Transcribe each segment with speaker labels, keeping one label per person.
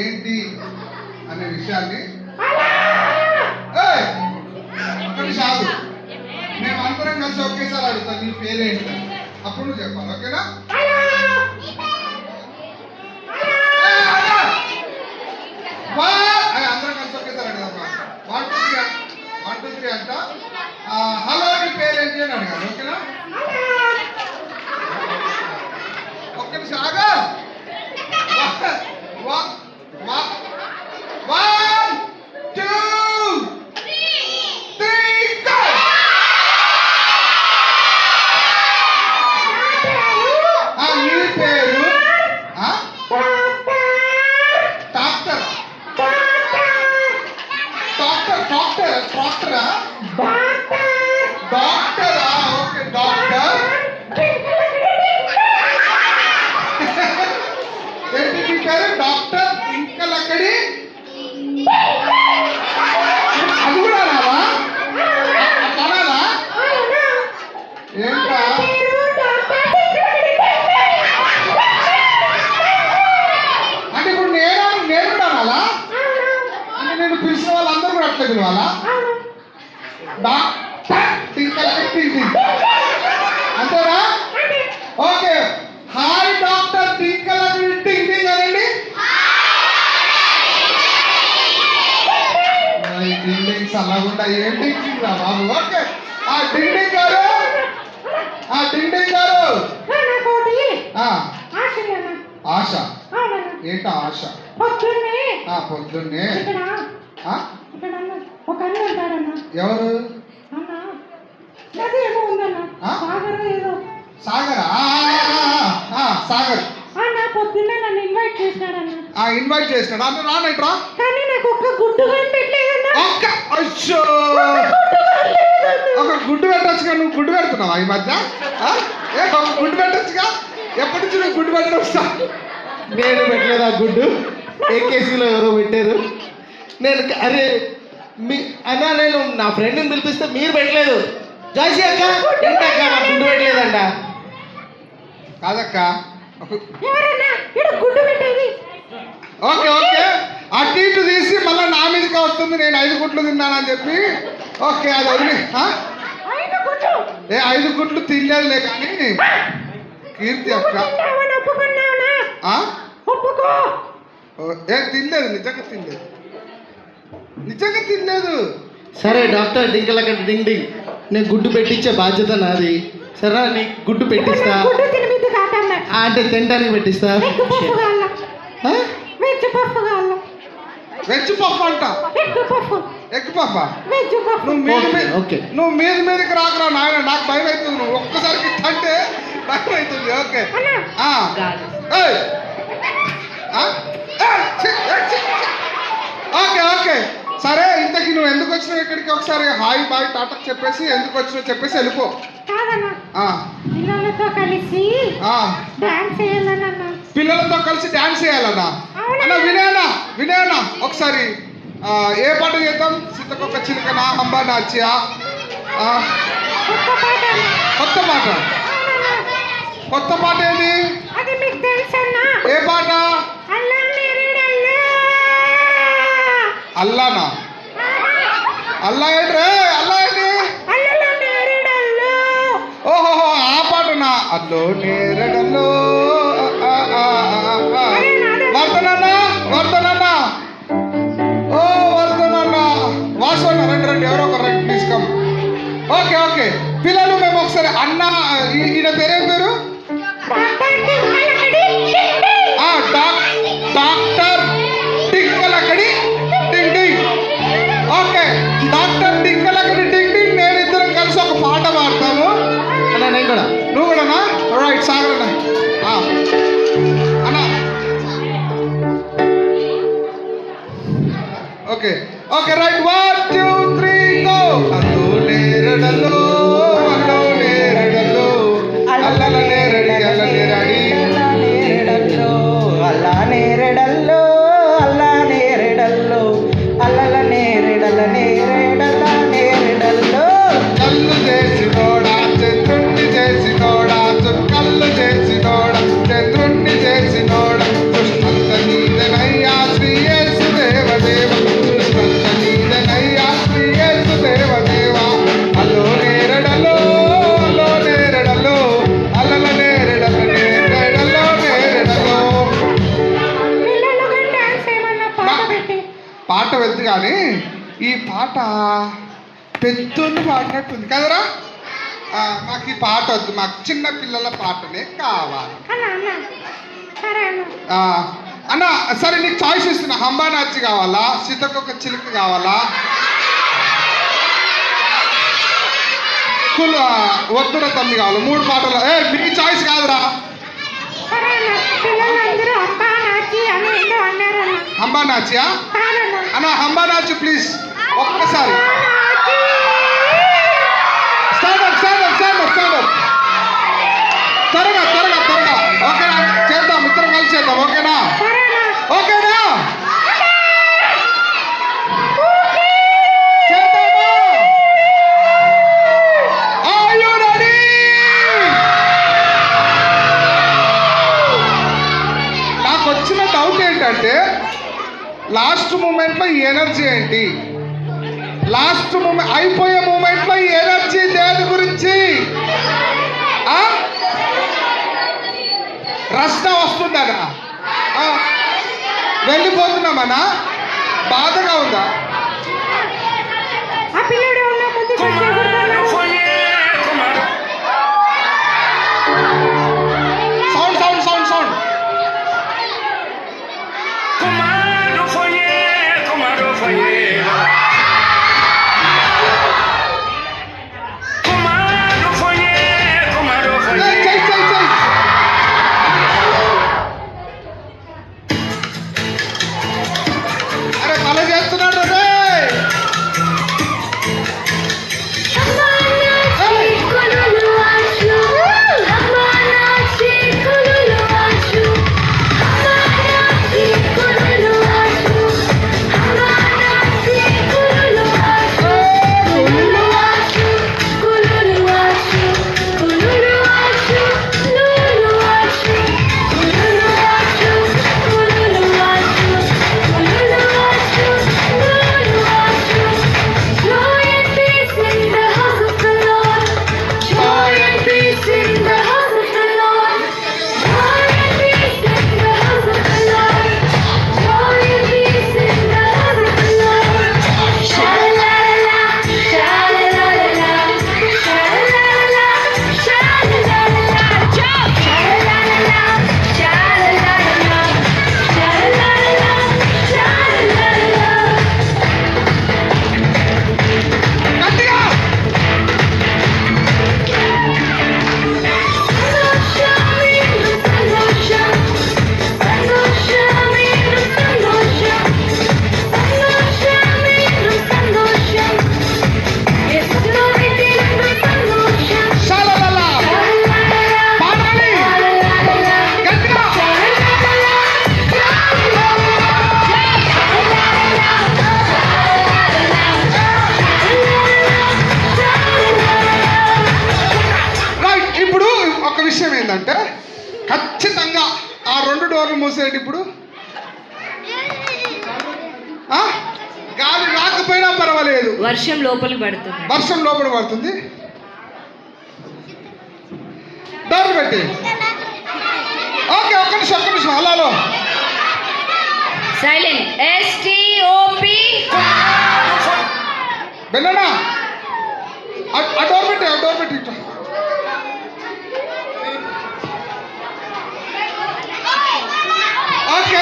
Speaker 1: ఏంటి అనే విషయాన్ని ఒకటి సాగు మేము అందరం కలిసి ఒకేసారి అడుగుతాం నీ పేరేంటి అప్పుడు నువ్వు చెప్పాలి ఓకేనా అందరం కలిసి ఒకేసారి అడుగుతాం 1 2 3 అంట హలో నీ పేరేంటి అని అడగాలి ఓకేనా ఒక్క నిమిషం ఆగా 1 2 3 go నీ పేరు డాక్టర్ డాక్టరా ఓకే డాక్టర్ ఏంటి నీ పేరు డాక్టర్ ఇంకా లక్కడి అది కూడా రావా అనాలా ఏంటా అంటే ఇప్పుడు నేను అనాలా అంటే నేను పిలిచిన వాళ్ళందరూ కూడా అట్లా పిలవాలా అంతేనా ఓకే హాయ్ డాక్టర్ టింకల్ టింగ్ అనండి అలాగుండా ఏం టింగ్ రా బాబు ఓకే టింగ్ గారు ఆశ ఏంట ఆశ పొద్దున్నే ఎవరు సాగర్ సాగర్
Speaker 2: పొద్దున్నే నన్ను ఇన్వైట్ చేసినాడన్నా
Speaker 1: ఇన్వైట్ చేసినాడు అన్న రానట్రా
Speaker 2: కానీ నాకు ఒక్క గుడ్డు పెట్టలేదన్నా
Speaker 1: ఒక గుడ్డు పెట్టచ్చుగా నువ్వు గుడ్డు పెడుతున్నావా ఈ మధ్య ఒక గుడ్డు పెట్టచ్చుగా ఎప్పటి నుంచి నువ్వు గుడ్డు పెట్టడం వస్తా
Speaker 3: నేను పెట్టలేదు ఆ గుడ్డు ఏకేసీలో ఎవరో పెట్టారు నేను అరే అన్నా నేను నా ఫ్రెండ్ని పిలిపిస్తే మీరు పెట్టలేదు జాయిసీ అక్క ఏంటక్క నా గుడ్డు పెట్టలేదంట
Speaker 1: కాదక్క
Speaker 2: గుడ్డు పెట్టేది
Speaker 1: ఓకే ఓకే అటు ఇటు తీసి మళ్ళీ నా మీదకి వస్తుంది నేను 5 గుడ్లు తిన్నానని చెప్పి ఓకే అది వదిలి 5 గుడ్లు తినలేదులే కానీ కీర్తి అక్క తినలేదు నిజంగా తినలేదు
Speaker 3: సరే డాక్టర్ డింకలక డింగ్ డింగ్ నేను గుడ్డు పెట్టించే బాధ్యత నాది సరే నీ గుడ్డు పెట్టిస్తా అంటే తినడానికి పెట్టిస్తా
Speaker 1: వెజ్ పఫ్ అంట ఎగ్ పఫ్ నువ్వు మీదకి రాకరా నాయన నాకు భయం అవుతుంది నువ్వు ఒక్కసారికి అంటే భయం అవుతుంది ఓకే ఓకే ఓకే సరే ఇంతకి నువ్వు ఎందుకు వచ్చినావు ఇక్కడికి ఒకసారి హాయ్ బాయ్ టాటా చెప్పేసి ఎందుకు వచ్చినావు చెప్పేసి వెళ్ళిపో పిల్లలతో కలిసి డాన్స్ చేయాలన్నా అన్న వినయనా ఒకసారి ఏ పాట చేద్దాం సీతకొక చిలుకనా అంబా నాచ్యా కొత్త పాట ఏది ఏ పాట అల్లానా అల్లా ఏంటి ఓహో ఆ పాటనా అల్లో నేరడల్లో వర్ధనన్నా ఓ వర్ధనన్నా వాసన రండి ఎవరో ఒక రండి ప్లీజ్ కమ్ ఓకే పిల్లలు మేము ఒకసారి అన్న ఈయన పేరేం పేరు డాక్టర్ టింకలకడి టింగ్ టింగ్ ఓకే డాక్టర్ టింకలకడి టింగ్ టింగ్ నేను ఇద్దరం కలిసి ఒక పాట పాడతాము
Speaker 3: అన్న నేను కూడా
Speaker 1: నువ్వు కూడానా రైట్ సాగరన్నా అన్నా ఓకే రైట్ 1 2 3 గో అల్లో నేరడలో అల్లల నేరడి అల్ల నేరడి
Speaker 4: అల్లా నేరడల్లో అల్లల నేరడల నేరడల్లో
Speaker 1: కళ్ళు చేసినోడా చంద్రుణ్ణి చేసినోడా చుక్కళ్ళు చేసినోడా చంద్రుణ్ణి చేసినోడా కృష్ణంత నీదనయ్యా శ్రీ పాట వెళ్తు కానీ ఈ పాట పెద్దోళ్ళు పాడినట్టుంది కదరా మాకు ఈ పాట వద్దు మాకు చిన్న పిల్లల పాటనే కావాలి
Speaker 2: అన్న అన్న సరే అన్న
Speaker 1: అన్న సరే నీకు చాయిస్ ఇస్తున్నా హంబా నాచి కావాలా సీతకొక చిలుక కావాలా వద్దుర తమ్మి కావాలి 3 పాటలు మీ చాయిస్ కాదురా
Speaker 2: సరే అన్న పిల్లలందరూ అబ్బా నాచి అని ఏందో అన్నారన్న
Speaker 1: హంబా నాచియా
Speaker 2: కాదన్న
Speaker 1: అన్న హంబా నాచి ప్లీజ్ ఒక్కసారి స్టాండ్ అప్ త్వరగా ఓకేనా చేద్దాం ఇద్దరం కలిసి చేద్దాం ఓకేనా
Speaker 2: సరే అన్న
Speaker 1: ఓకేనా నాకు వచ్చిన డౌట్ ఏంటంటే లాస్ట్ మూమెంట్లో ఈ ఎనర్జీ ఏంటి లాస్ట్ మూమెంట్ అయిపోయే మూమెంట్లో ఈ ఎనర్జీ దేని గురించి రష్ట వస్తుందనా వెళ్ళిపోతున్నామనా బాధగా ఉందా
Speaker 2: ఆ పిల్లడు ఉన్న ముందు
Speaker 1: సౌండ్ అరే మళ్ళీ చేస్తున్నాడు రే ఏంటంటే ఖచ్చితంగా ఆ 2 డోర్లు మూసేయండి ఇప్పుడు గాలి రాకపోయినా పర్వాలేదు
Speaker 5: వర్షం లోపల
Speaker 1: పడుతుంది డోర్ పెట్టి ఓకే ఒక్క నిమిషం హలో
Speaker 5: సైలెంట్ STOP
Speaker 1: బెన్ననా ఆ డోర్ పెట్టి ఇట్లా ఓకే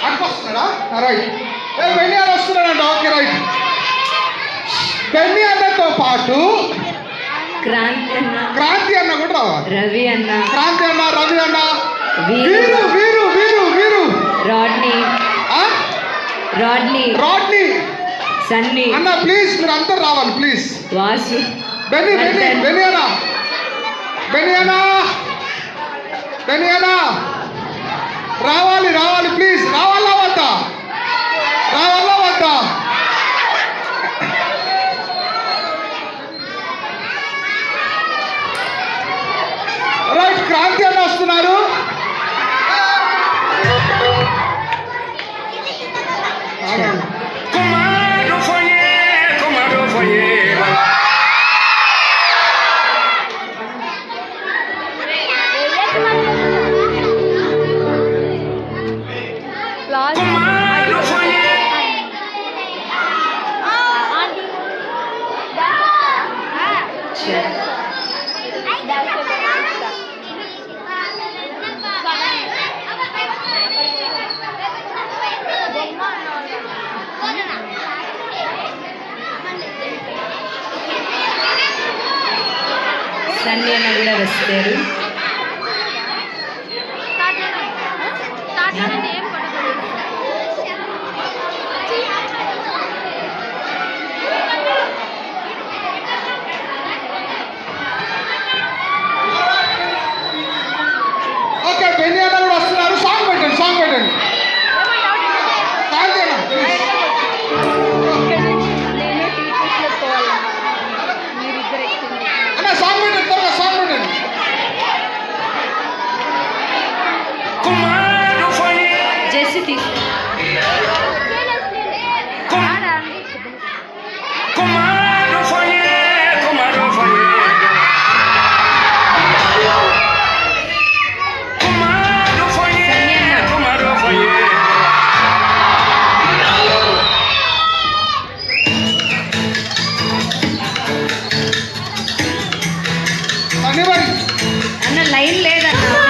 Speaker 1: అటుకొస్తున్నాడా రైట్ బెన్నీ అన్న వస్తున్నాడంట ఓకే రైట్ బెన్నీ అన్నతో పాటు క్రాంతి అన్న కూడా రావాలి
Speaker 5: రవి అన్న
Speaker 1: క్రాంతి అన్న రవి అన్న
Speaker 5: వీరు
Speaker 1: వీరు రాడ్నీ
Speaker 5: సన్నీ
Speaker 1: అన్న ప్లీజ్ మీరు అందరు రావాలి ప్లీజ్
Speaker 5: వాసు
Speaker 1: బెన్నీ అన్న రావాలి ప్లీజ్ రావాలా వద్దా రైట్ క్రాంతి అన్న వస్తున్నారు
Speaker 5: సన్నీ అన్న కూడా వస్తారు.
Speaker 1: ఓకే బెన్నీ అన్న కూడా వస్తున్నారు. సాంగ్ పెట్టండి, సాంగ్ పెట్టండి. కాల్ చేయనా, please. అన్న సాంగ్ పెట్టండి, త్వరగా సాంగ్ పెట్టండి.
Speaker 5: జెస్సీ తీసుకో.
Speaker 1: ధన్యవాదాలు.
Speaker 5: అన్న లైన్ లేదన్న.